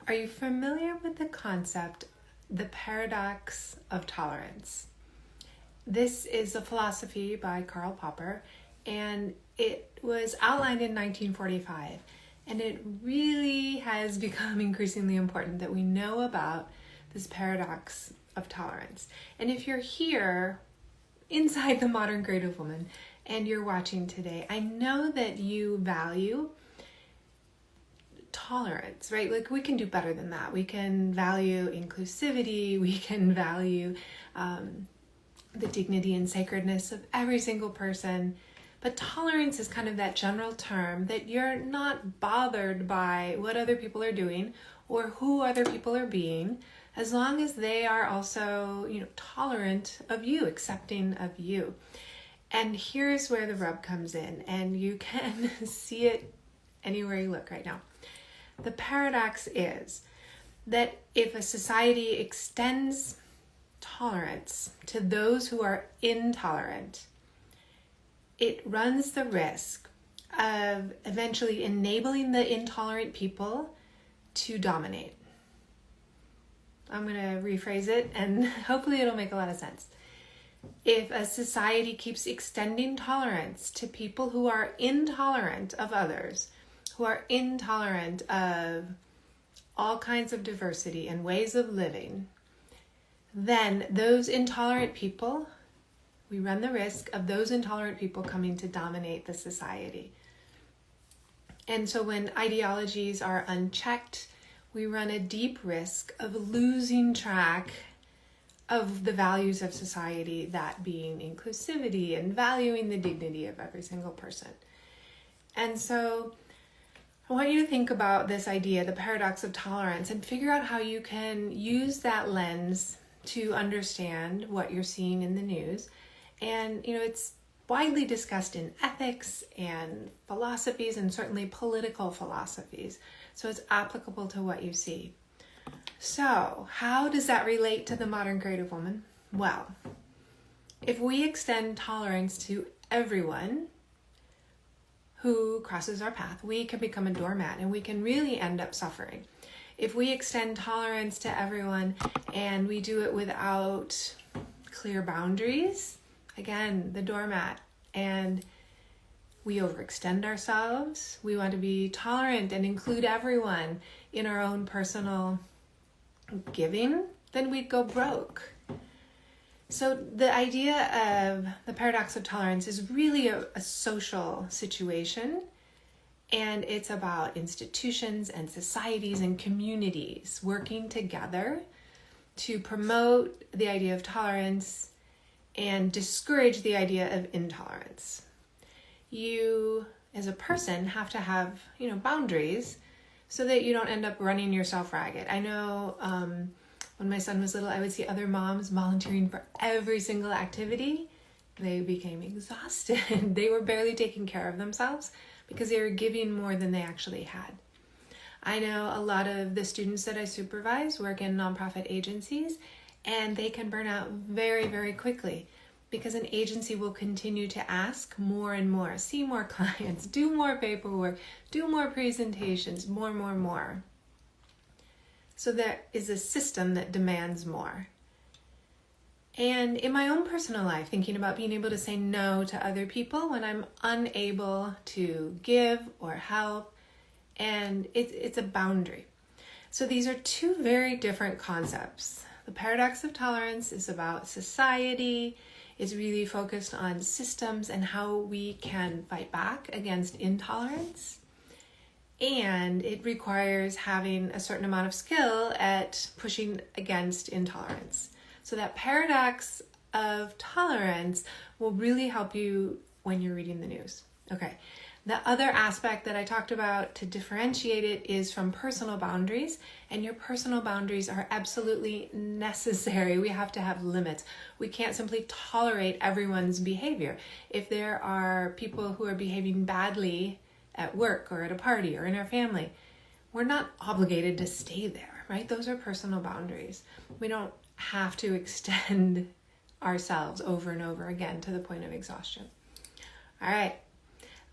Are you familiar with the concept, the paradox of tolerance? This is a philosophy by Karl Popper, and it was outlined in 1945. And it really has become increasingly important that we know about this paradox of tolerance. And if you're here inside the Modern Creative Woman and you're watching today, I know that you value tolerance, right? Like, we can do better than that. We can value inclusivity. We can value the dignity and sacredness of every single person. But tolerance is kind of that general term that you're not bothered by what other people are doing or who other people are being, as long as they are also, tolerant of you, accepting of you. And here's where the rub comes in, and you can see it anywhere you look right now. The paradox is that if a society extends tolerance to those who are intolerant, it runs the risk of eventually enabling the intolerant people to dominate. I'm going to rephrase it, and hopefully it'll make a lot of sense. If a society keeps extending tolerance to people who are intolerant of others, who are intolerant of all kinds of diversity and ways of living, then those intolerant people, we run the risk of those intolerant people coming to dominate the society. And so when ideologies are unchecked, we run a deep risk of losing track of the values of society, that being inclusivity and valuing the dignity of every single person. And so I want you to think about this idea, the paradox of tolerance, and figure out how you can use that lens to understand what you're seeing in the news. And, it's widely discussed in ethics and philosophies, and certainly political philosophies. So it's applicable to what you see. So how does that relate to the Modern Creative Woman? Well, if we extend tolerance to everyone who crosses our path, we can become a doormat, and we can really end up suffering. If we extend tolerance to everyone and we do it without clear boundaries, again, the doormat, and we overextend ourselves, we want to be tolerant and include everyone in our own personal giving, then we'd go broke. So the idea of the paradox of tolerance is really a social situation, and it's about institutions and societies and communities working together to promote the idea of tolerance and discourage the idea of intolerance. You, as a person, have to have, boundaries so that you don't end up running yourself ragged. I know when my son was little, I would see other moms volunteering for every single activity. They became exhausted. They were barely taking care of themselves because they were giving more than they actually had. I know a lot of the students that I supervise work in nonprofit agencies, and they can burn out very, very quickly because an agency will continue to ask more and more, see more clients, do more paperwork, do more presentations, more. So there is a system that demands more. And in my own personal life, thinking about being able to say no to other people when I'm unable to give or help, and it's a boundary. So these are two very different concepts. The paradox of tolerance is about society. It's really focused on systems and how we can fight back against intolerance. And it requires having a certain amount of skill at pushing against intolerance. So that paradox of tolerance will really help you when you're reading the news. Okay. The other aspect that I talked about to differentiate it is from personal boundaries, and your personal boundaries are absolutely necessary. We have to have limits. We can't simply tolerate everyone's behavior. If there are people who are behaving badly at work or at a party or in our family, we're not obligated to stay there, right? Those are personal boundaries. We don't have to extend ourselves over and over again to the point of exhaustion. All right.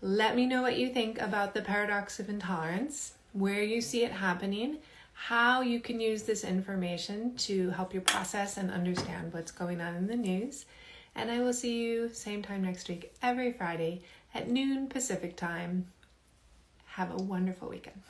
Let me know what you think about the paradox of intolerance, where you see it happening, how you can use this information to help you process and understand what's going on in the news. And I will see you same time next week, every Friday at noon Pacific time. Have a wonderful weekend.